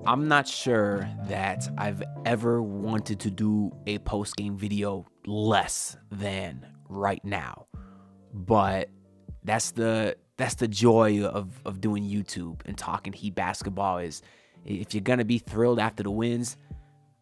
I'm not sure that I've ever wanted to do a post-game video less than right now. But that's the joy of doing YouTube and talking Heat basketball is if you're going to be thrilled after the wins,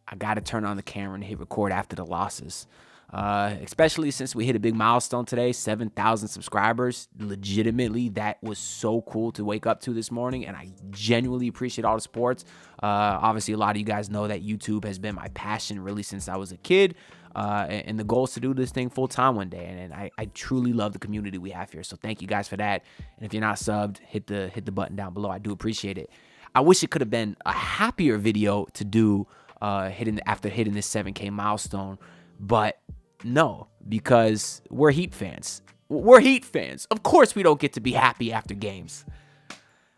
I got to turn on the camera and hit record after the losses. Especially since we hit a big milestone today, 7,000 subscribers. Legitimately, that was so cool to wake up to this morning, and I genuinely appreciate all the supports. Obviously, a lot of you guys know that YouTube has been my passion really since I was a kid, and the goal is to do this thing full-time one day, and I truly love the community we have here, so thank you guys for that. And if you're not subbed, hit the button down below. I do appreciate it. I wish it could have been a happier video to do after hitting this 7K milestone, but no, because we're Heat fans. We're Heat fans. Of course we don't get to be happy after games.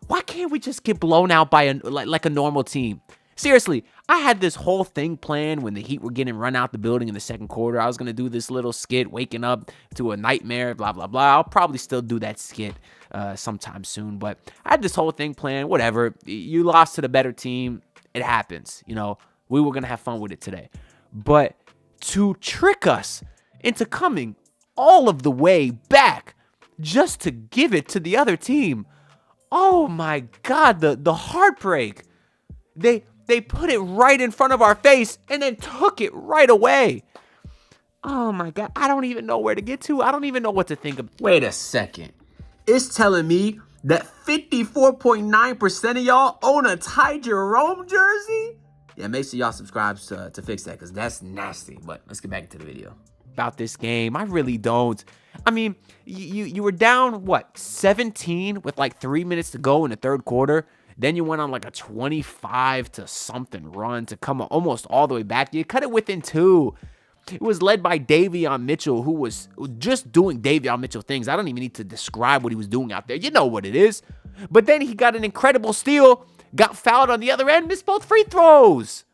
Why can't we just get blown out by like a normal team? Seriously, I had this whole thing planned when the Heat were getting run out the building in the second quarter. I was going to do this little skit, waking up to a nightmare, blah, blah, blah. I'll probably still do that skit sometime soon, but I had this whole thing planned. Whatever. You lost to the better team. It happens. You know, we were going to have fun with it today. But to trick us into coming all of the way back just to give it to the other team. Oh my God, the heartbreak. They put it right in front of our face and then took it right away. Oh my God, I don't even know where to get to. I don't even know what to think of. Wait a second. It's telling me that 54.9% of y'all own a Ty Jerome jersey? Yeah, make sure y'all subscribe to fix that, because that's nasty. But let's get back into the video. About this game, I really don't. I mean, you were down, 17 with like 3 minutes to go in the third quarter. Then you went on like a 25 to something run to come almost all the way back. You cut it within 2. It was led by Davion Mitchell, who was just doing Davion Mitchell things. I don't even need to describe what he was doing out there. You know what it is. But then he got an incredible steal, got fouled on the other end, missed both free throws.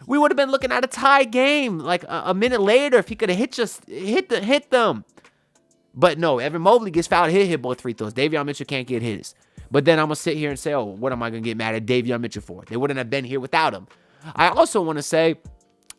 We would have been looking at a tie game like a minute later if he could have hit them. But no, Evan Mobley gets fouled, hit both free throws. Davion Mitchell can't get his. But then I'm going to sit here and say, oh, what am I going to get mad at Davion Mitchell for? They wouldn't have been here without him. I also want to say,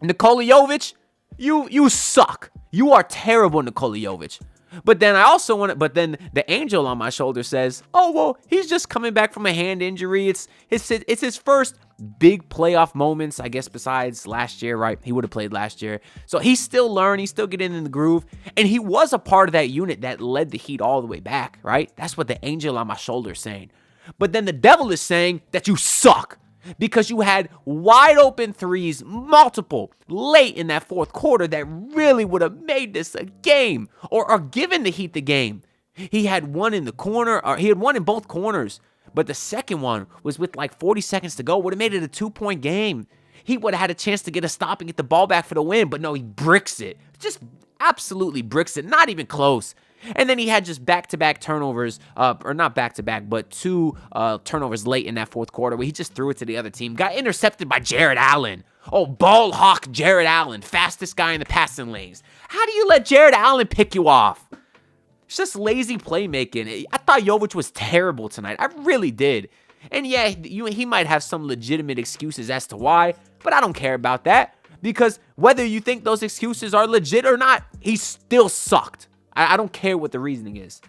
Nikola Jovic, you suck. You are terrible, Nikola Jovic. But then the angel on my shoulder says, oh, well, he's just coming back from a hand injury. It's his first big playoff moments, I guess, besides last year, right? He would have played last year. So he's still learning. He's still getting in the groove. And he was a part of that unit that led the Heat all the way back, right? That's what the angel on my shoulder is saying. But then the devil is saying that you suck because you had wide open threes, multiple, late in that fourth quarter that really would have made this a game or given the Heat the game. He had one in the corner, or he had one in both corners. But the second one was with like 40 seconds to go. Would have made it a 2-point game. He would have had a chance to get a stop and get the ball back for the win. But no, he bricks it. Just absolutely bricks it. Not even close. And then he had just back-to-back turnovers, or not back-to-back, but 2 turnovers late in that fourth quarter where he just threw it to the other team. Got intercepted by Jared Allen. Oh, ball hawk Jared Allen. Fastest guy in the passing lanes. How do you let Jared Allen pick you off? It's just lazy playmaking. I thought Jovic was terrible tonight. I really did. And yeah, he might have some legitimate excuses as to why, but I don't care about that. Because whether you think those excuses are legit or not, he still sucked. I don't care what the reasoning is.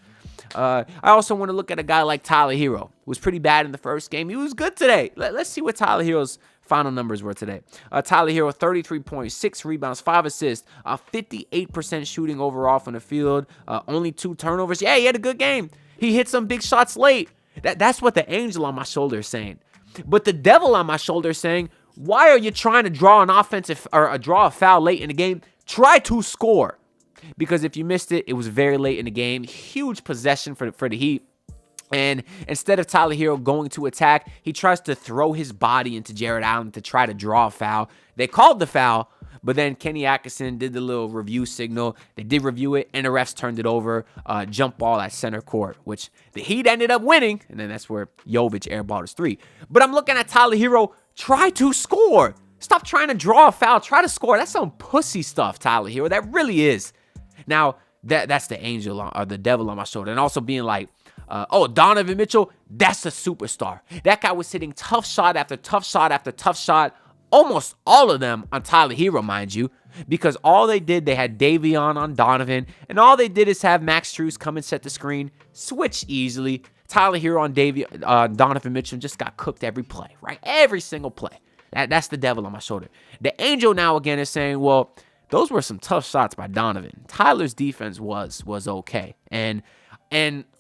I also want to look at a guy like Tyler Herro, who was pretty bad in the first game. He was good today. Let's see what Tyler Herro's final numbers were today. Tyler Herro, 33 points, 6 rebounds, 5 assists, 58% shooting overall from the field, only 2 turnovers. Yeah, he had a good game. He hit some big shots late. That's what the angel on my shoulder is saying. But the devil on my shoulder is saying, why are you trying to draw an offensive or draw a foul late in the game? Try to score. Because if you missed it, it was very late in the game. Huge possession for the Heat. And instead of Tyler Herro going to attack, he tries to throw his body into Jared Allen to try to draw a foul. They called the foul, but then Kenny Atkinson did the little review signal. They did review it, and the refs turned it over. Jump ball at center court, which the Heat ended up winning. And then that's where Jovic airballed his 3. But I'm looking at Tyler Herro. Try to score. Stop trying to draw a foul. Try to score. That's some pussy stuff, Tyler Herro. That really is. Now, that's the angel or the devil on my shoulder. And also being like, Donovan Mitchell, that's a superstar. That guy was hitting tough shot after tough shot after tough shot. Almost all of them on Tyler Herro, mind you, because all they did, they had Davion on Donovan, and all they did is have Max Strus come and set the screen, switch easily. Tyler Herro on Donovan Mitchell just got cooked every play, right? Every single play. That's the devil on my shoulder. The Angel now again is saying, well, those were some tough shots by Donovan. Tyler's defense was okay. And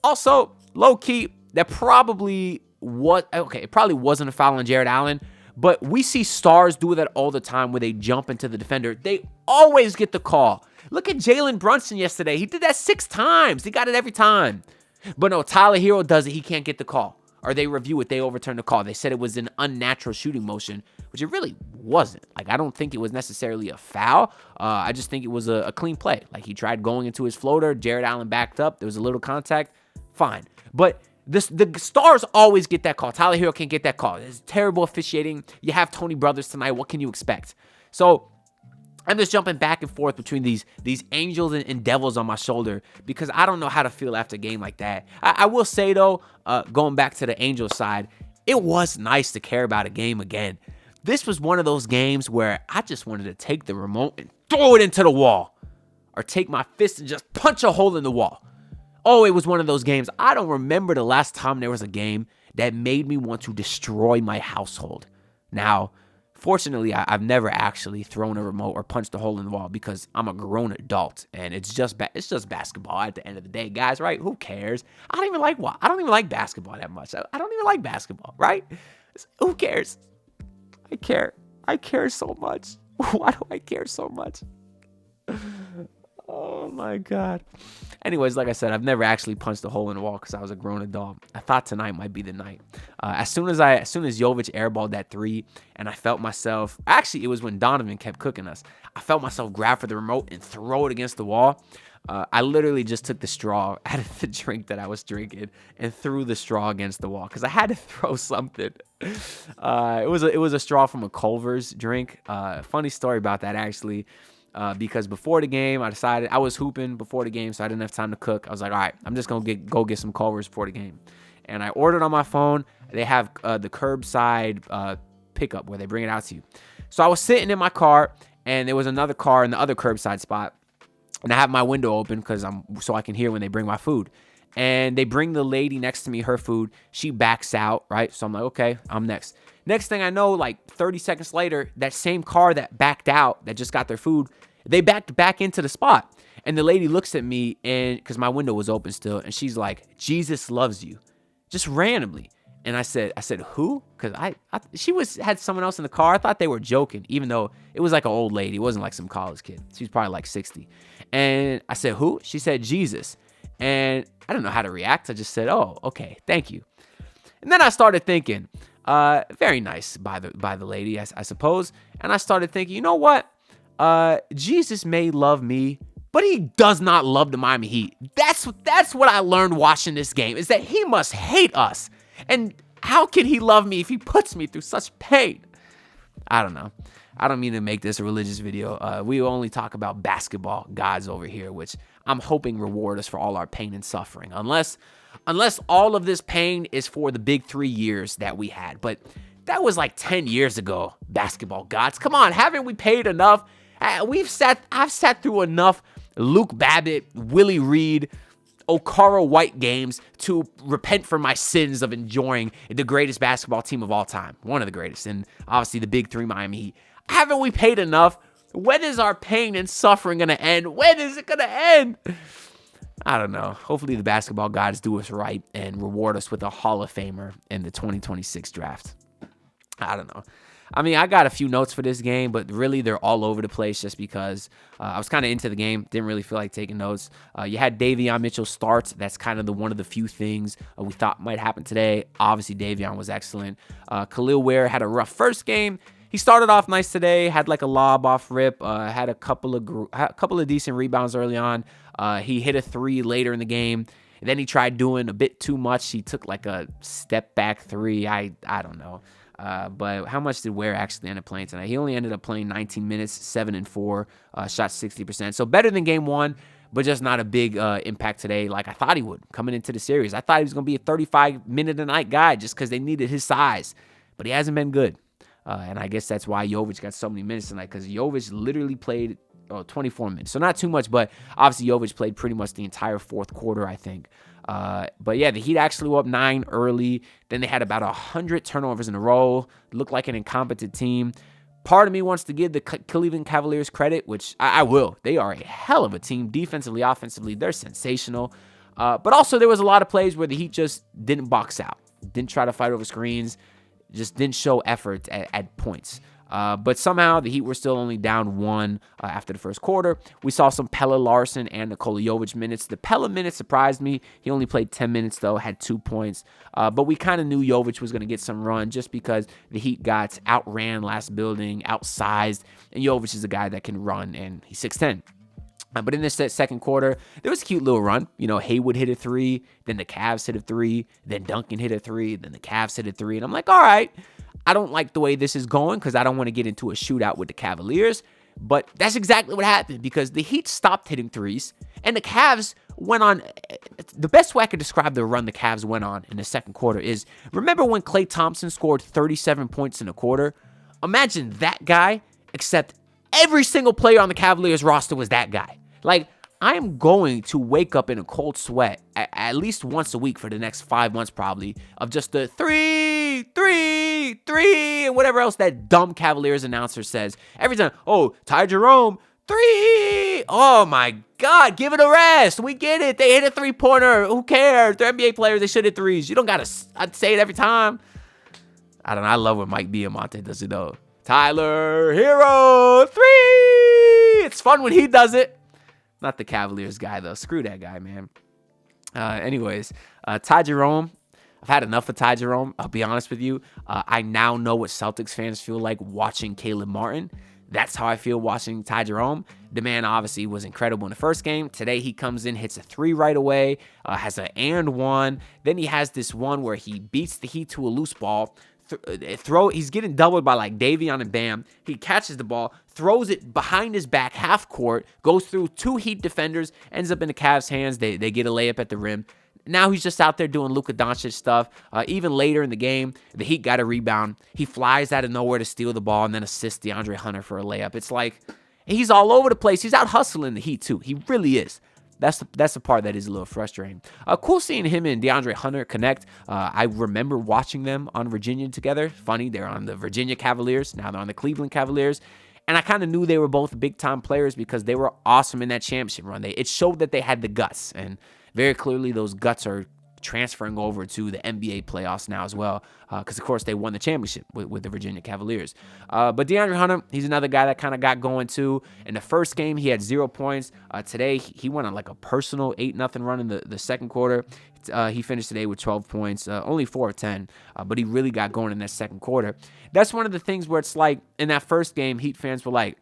also, low-key, that probably was, okay, it probably wasn't a foul on Jared Allen, but we see stars do that all the time where they jump into the defender. They always get the call. Look at Jalen Brunson yesterday. He did that 6 times. He got it every time. But no, Tyler Herro does it. He can't get the call. Or they review it. They overturn the call. They said it was an unnatural shooting motion, which it really wasn't. Like, I don't think it was necessarily a foul. I just think it was a clean play. Like, he tried going into his floater. Jared Allen backed up. There was a little contact. Fine. But the stars always get that call. Tyler Herro can't get that call. It's terrible officiating. You have Tony Brothers tonight. What can you expect? So I'm just jumping back and forth between these angels and devils on my shoulder because I don't know how to feel after a game like that. I will say, though, going back to the angel side, it was nice to care about a game again. This was one of those games where I just wanted to take the remote and throw it into the wall or take my fist and just punch a hole in the wall. Oh, it was one of those games. I don't remember the last time there was a game that made me want to destroy my household. Now, fortunately, I've never actually thrown a remote or punched a hole in the wall because I'm a grown adult and it's just basketball at the end of the day, guys, right? Who cares? I don't even like basketball that much. I don't even like basketball, right? Who cares? I care. I care so much. Why do I care so much? Oh my God. Anyways, like I said, I've never actually punched a hole in the wall because I was a grown adult. I thought tonight might be the night. As soon as Jovic airballed that 3 and I felt myself, actually it was when Donovan kept cooking us. I felt myself grab for the remote and throw it against the wall. I literally just took the straw out of the drink that I was drinking and threw the straw against the wall because I had to throw something. It was a straw from a Culver's drink. Funny story about that actually. Because before the game, I decided I was hooping before the game, so I didn't have time to cook. I was like, all right, I'm just going to go get some Culver's before the game. And I ordered on my phone. They have the curbside pickup where they bring it out to you. So I was sitting in my car, and there was another car in the other curbside spot. And I have my window open so I can hear when they bring my food. And they bring the lady next to me her food. She backs out, right? So I'm like, okay, I'm next. Next thing I know, like 30 seconds later, that same car that backed out, that just got their food, they backed back into the spot. And the lady looks at me, and because my window was open still, and she's like, Jesus loves you. Just randomly. And I said, who? Because she had someone else in the car. I thought they were joking, even though it was like an old lady. It wasn't like some college kid. She was probably like 60. And I said, who? She said, Jesus. And I didn't know how to react. I just said, oh, okay, thank you. And then I started thinking, very nice by the lady, I suppose. And I started thinking, you know what? Jesus may love me, but he does not love the Miami Heat. That's what I learned watching this game, is that he must hate us. And how can he love me if he puts me through such pain? I don't know. I don't mean to make this a religious video. We only talk about basketball gods over here, which I'm hoping reward us for all our pain and suffering. Unless all of this pain is for the big 3 years that we had. But that was like 10 years ago, basketball gods. Come on, haven't we paid enough? I've sat through enough Luke Babbitt, Willie Reed, Okaro White games to repent for my sins of enjoying the greatest basketball team of all time. One of the greatest. And obviously the big 3 Miami Heat. Haven't we paid enough? When is our pain and suffering going to end? When is it going to end? I don't know. Hopefully the basketball gods do us right and reward us with a Hall of Famer in the 2026 draft. I don't know. I mean, I got a few notes for this game, but really they're all over the place just because I was kind of into the game. Didn't really feel like taking notes. You had Davion Mitchell start. That's kind of one of the few things we thought might happen today. Obviously, Davion was excellent. Khalil Ware had a rough first game. He started off nice today, had like a lob off rip, had a couple of decent rebounds early on. He hit a 3 later in the game. And then he tried doing a bit too much. He took like a step back 3. I don't know. But how much did Ware actually end up playing tonight? He only ended up playing 19 minutes, 7 and 4, shot 60%. So better than game 1, but just not a big impact today like I thought he would coming into the series. I thought he was going to be a 35-minute-a-night guy just because they needed his size, but he hasn't been good. And I guess that's why Jovic got so many minutes tonight, because Jovic literally played 24 minutes. So not too much, but obviously Jovic played pretty much the entire fourth quarter, I think. But yeah, the Heat actually were up 9 early. Then they had about 100 turnovers in a row. Looked like an incompetent team. Part of me wants to give the Cleveland Cavaliers credit, which I will. They are a hell of a team. Defensively, offensively, they're sensational. But also there was a lot of plays where the Heat just didn't box out. Didn't try to fight over screens. Just didn't show effort at points. But somehow the Heat were still only down 1 after the first quarter. We saw some Pelle Larsson and Nikola Jovic minutes. The Pelle minutes surprised me. He only played 10 minutes, though, had 2 points. But we kind of knew Jovic was going to get some run just because the Heat got outran last building, outsized, and Jovic is a guy that can run, and he's 6'10". But in this second quarter, there was a cute little run. You know, Haywood hit a 3, then the Cavs hit a 3, then Duncan hit a 3, then the Cavs hit a 3. And I'm like, all right, I don't like the way this is going because I don't want to get into a shootout with the Cavaliers. But that's exactly what happened, because the Heat stopped hitting threes, and the Cavs went on. The best way I could describe the run the Cavs went on in the second quarter is, remember when Klay Thompson scored 37 points in a quarter? Imagine that guy, except every single player on the Cavaliers roster was that guy. Like, I am going to wake up in a cold sweat at least once a week for the next 5 months probably of just the 3, and whatever else that dumb Cavaliers announcer says. Every time, oh, Ty Jerome, 3. Oh, my God, give it a rest. We get it. They hit a three-pointer. Who cares? They're NBA players. They should hit threes. You don't got to I'd say it every time. I don't know. I love when Mike Diamante does it, though. Tyler Herro, 3. It's fun when he does it. Not the Cavaliers guy, though. Screw that guy, man. Anyways, Ty Jerome. I've had enough of Ty Jerome. I'll be honest with you. I now know what Celtics fans feel like watching Caleb Martin. That's how I feel watching Ty Jerome. The man obviously was incredible in the first game. Today he comes in, hits a 3 right away, has an and 1. Then he has this one where he beats the Heat to a loose ball. He's getting doubled by like Davion and Bam. He catches the ball, throws it behind his back half court, goes through 2 Heat defenders, ends up in the Cavs' hands. They get a layup at the rim. Now he's just out there doing Luka Doncic stuff. Even later in the game, the Heat got a rebound. He flies out of nowhere to steal the ball and then assists DeAndre Hunter for a layup. It's like he's all over the place. He's out hustling the Heat too. He really is. That's the part that is a little frustrating. Cool seeing him and DeAndre Hunter connect. I remember watching them on Virginia together. Funny, they're on the Virginia Cavaliers. Now they're on the Cleveland Cavaliers. And I kind of knew they were both big-time players because they were awesome in that championship run. It showed that they had the guts. And very clearly those guts are transferring over to the NBA playoffs now as well, because, of course, they won the championship with the Virginia Cavaliers. But DeAndre Hunter, he's another guy that kind of got going, too. In the first game, he had 0 points. Today, he went on like a personal 8-0 run in the second quarter. He finished today with 12 points, only 4 of 10, but he really got going in that second quarter. That's one of the things where it's like, in that first game, Heat fans were like,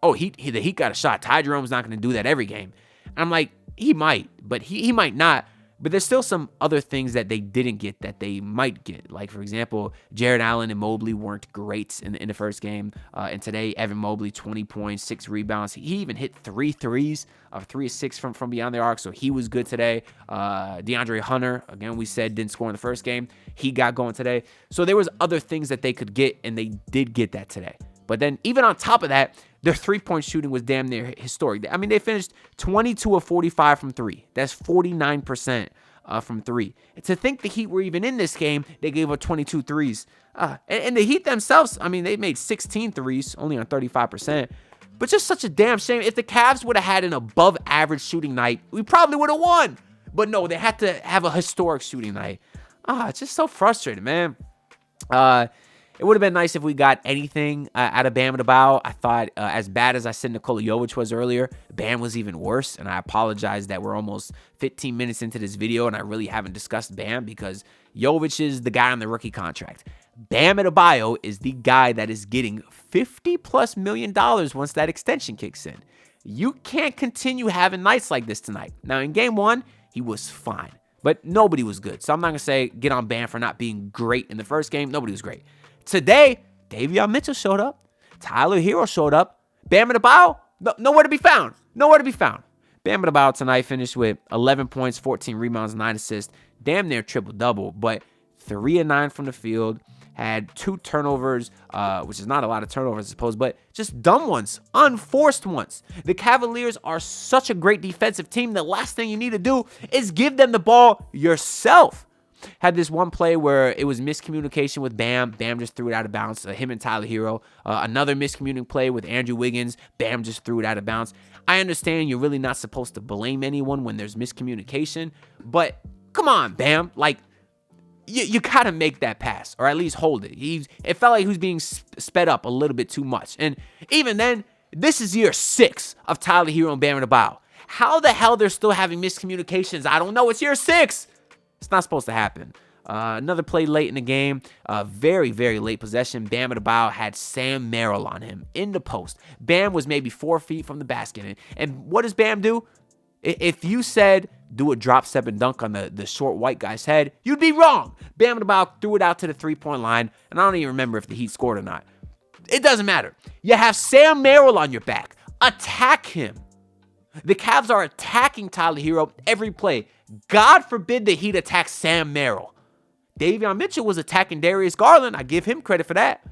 oh, the Heat got a shot. Ty Jerome's not going to do that every game. And I'm like, he might, but he might not. But there's still some other things that they didn't get that they might get. Like, for example, Jared Allen and Mobley weren't great in the first game. And today, Evan Mobley, 20 points, 6 rebounds. He even hit 3 threes, 3 of 6 from beyond the arc, so he was good today. DeAndre Hunter, again, we said didn't score in the first game. He got going today. So there was other things that they could get, and they did get that today. But then even on top of that, their three-point shooting was damn near historic. I mean, they finished 22 of 45 from 3. That's 49% from 3. And to think the Heat were even in this game, they gave up 22 threes. And the Heat themselves, I mean, they made 16 threes, only on 35%. But just such a damn shame. If the Cavs would have had an above-average shooting night, we probably would have won. But no, they had to have a historic shooting night. It's just so frustrating, man. It would have been nice if we got anything out of Bam Adebayo. I thought as bad as I said Nikola Jovic was earlier, Bam was even worse. And I apologize that we're almost 15 minutes into this video and I really haven't discussed Bam because Jovic is the guy on the rookie contract. Bam Adebayo is the guy that is getting $50+ million once that extension kicks in. You can't continue having nights like this tonight. Now, in game 1, he was fine, but nobody was good. So I'm not going to say get on Bam for not being great in the first game. Nobody was great. Today, Davion Mitchell showed up. Tyler Herro showed up. Bam Adebayo, nowhere to be found. Nowhere to be found. Bam Adebayo tonight finished with 11 points, 14 rebounds, 9 assists, damn near triple-double, but 3 of 9 from the field, had 2 turnovers, which is not a lot of turnovers, I suppose, but just dumb ones, unforced ones. The Cavaliers are such a great defensive team. The last thing you need to do is give them the ball yourself. Had this one play where it was miscommunication with Bam. Bam just threw it out of bounds. Him and Tyler Herro. Another miscommunicating play with Andrew Wiggins. Bam just threw it out of bounds. I understand you're really not supposed to blame anyone when there's miscommunication, but come on, Bam. Like, you gotta make that pass, or at least hold it. It felt like he was being sped up a little bit too much. And even then, this is year 6 of Tyler Herro and Bam Adebayo. How the hell they're still having miscommunications? I don't know. It's year 6. It's not supposed to happen. Another play late in the game, very, very late possession. Bam Adebayo had Sam Merrill on him in the post. Bam was maybe 4 feet from the basket. And what does Bam do? If you said do a drop, step, and dunk on the short white guy's head, you'd be wrong. Bam Adebayo threw it out to the three-point line, and I don't even remember if the Heat scored or not. It doesn't matter. You have Sam Merrill on your back. Attack him. The Cavs are attacking Tyler Herro every play. God forbid the Heat attack Sam Merrill. Davion Mitchell was attacking Darius Garland. I give him credit for that.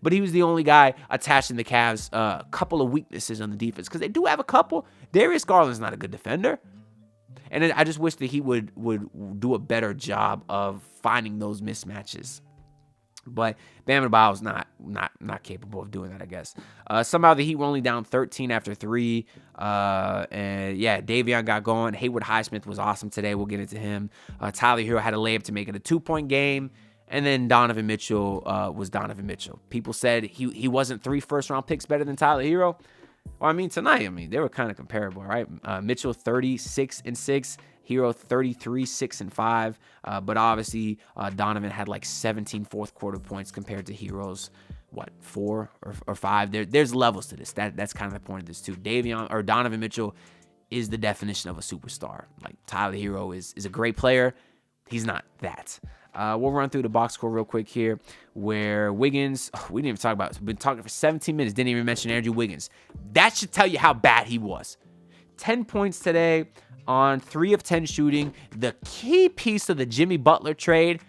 But he was the only guy attaching the Cavs a couple of weaknesses on the defense, because they do have a couple. Darius Garland's not a good defender. And I just wish that he would do a better job of finding those mismatches. But Bam Adebayo's not capable of doing that, I guess. Somehow the Heat were only down 13 after 3. And yeah, Davion got going. Highsmith was awesome today. We'll get into him. Tyler Herro had a layup to make it a 2-point game. And then Donovan Mitchell was Donovan Mitchell. People said he wasn't 3 first-round picks better than Tyler Herro. Well, I mean, tonight, they were kind of comparable, right? Mitchell 36-6, Herro 33-6-5. But obviously, Donovan had like 17 fourth-quarter points compared to Herro's, 4 or 5. There's levels to this. That's kind of the point of this too. Donovan Mitchell is the definition of a superstar. Like, Tyler Herro is a great player. He's not that. We'll run through the box score real quick here, where Wiggins, we didn't even talk about it. We've been talking for 17 minutes, didn't even mention Andrew Wiggins. That should tell you how bad he was. 10 points today on 3 of 10 shooting. The key piece of the Jimmy Butler trade,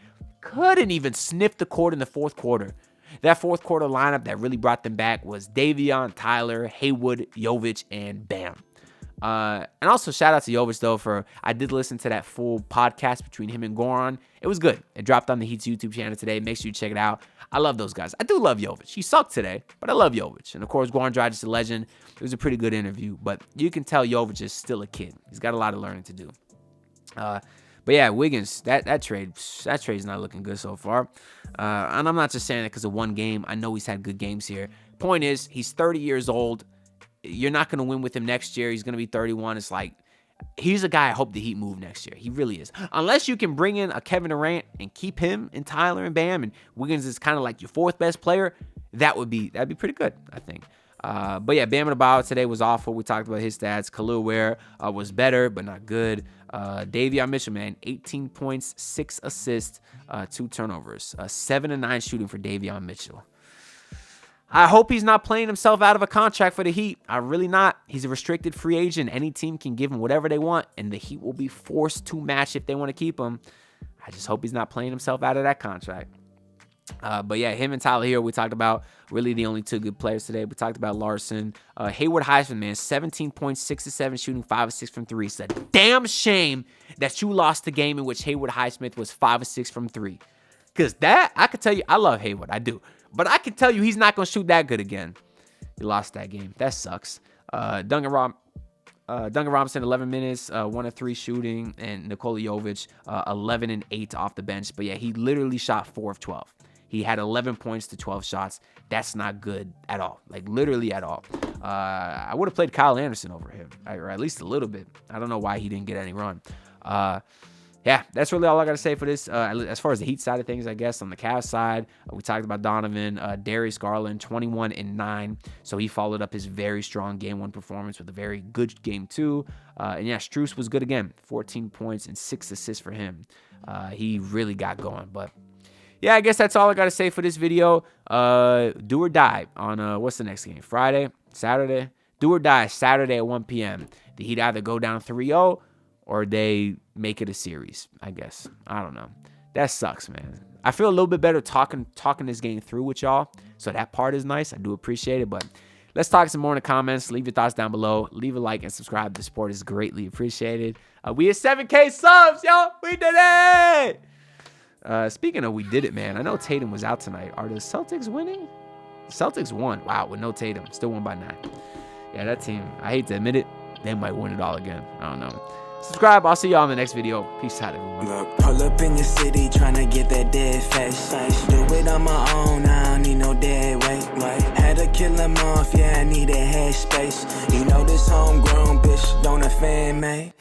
couldn't even sniff the court in the fourth quarter. That fourth quarter lineup that really brought them back was Davion, Tyler, Haywood, Jovic, and Bam. And also shout out to Jovic, though, I did listen to that full podcast between him and Goran. It was good. It dropped on the Heat's YouTube channel today. Make sure you check it out. I love those guys. I do love Jovic. He sucked today, but I love Jovic. And of course, Goran Dragic is a legend. It was a pretty good interview, but you can tell Jovic is still a kid. He's got a lot of learning to do. But yeah, Wiggins, that trade's not looking good so far. And I'm not just saying that because of one game. I know he's had good games here. Point is, he's 30 years old. You're not going to win with him next year. He's going to be 31. It's like, he's a guy I hope the Heat move next year. He really is. Unless you can bring in a Kevin Durant and keep him and Tyler and Bam, and Wiggins is kind of like your 4th best player, that'd be pretty good, I think. But yeah, Bam Adebayo today was awful. We talked about his stats. Khalil Ware was better, but not good. Davion Mitchell, man, 18 points, 6 assists, 2 turnovers. 7 of 9 shooting for Davion Mitchell. I hope he's not playing himself out of a contract for the Heat. I'm really not. He's a restricted free agent. Any team can give him whatever they want, and the Heat will be forced to match if they want to keep him. I just hope he's not playing himself out of that contract. But yeah, him and Tyler Herro, we talked about really the only 2 good players today. We talked about Larson. Hayward Highsmith, man, 17 points, 6 of 7 shooting, 5 of 6 from 3. It's a damn shame that you lost the game in which Hayward Highsmith was 5 of 6 from 3. Because that, I could tell you, I love Hayward. I do. But I can tell you he's not going to shoot that good again. He lost that game. That sucks. Duncan Robinson, 11 minutes, 1 of 3 shooting, and Nikola Jovic, 11 and 8 off the bench. But yeah, he literally shot 4 of 12. He had 11 points to 12 shots. That's not good at all. Like, literally at all. I would have played Kyle Anderson over him, or at least a little bit. I don't know why he didn't get any run. Yeah, that's really all I got to say for this. As far as the Heat side of things, I guess, on the Cavs side, we talked about Donovan. Darius Garland, 21 and 9. So he followed up his very strong Game 1 performance with a very good Game 2. And yeah, Strus was good again. 14 points and 6 assists for him. He really got going. But yeah, I guess that's all I got to say for this video. Do or die on, what's the next game? Friday? Saturday? Do or die Saturday at 1 p.m. The Heat either go down 3-0 or they make it a series, I guess. I don't know. That sucks, man. I feel a little bit better talking this game through with y'all. So that part is nice. I do appreciate it. But let's talk some more in the comments. Leave your thoughts down below. Leave a like and subscribe. The support is greatly appreciated. We hit 7K subs, yo. We did it. Speaking of we did it, man. I know Tatum was out tonight. Are the Celtics winning? The Celtics won. Wow, with no Tatum. Still won by 9. Yeah, that team, I hate to admit it, they might win it all again. I don't know. Subscribe. I'll see y'all in the next video. Peace out, everyone. Look, pull up in your city tryna get that dead face. Do it on my own, I don't need no dead weight. Had to kill him off, yeah, I need a head space. You know this homegrown bitch don't offend me.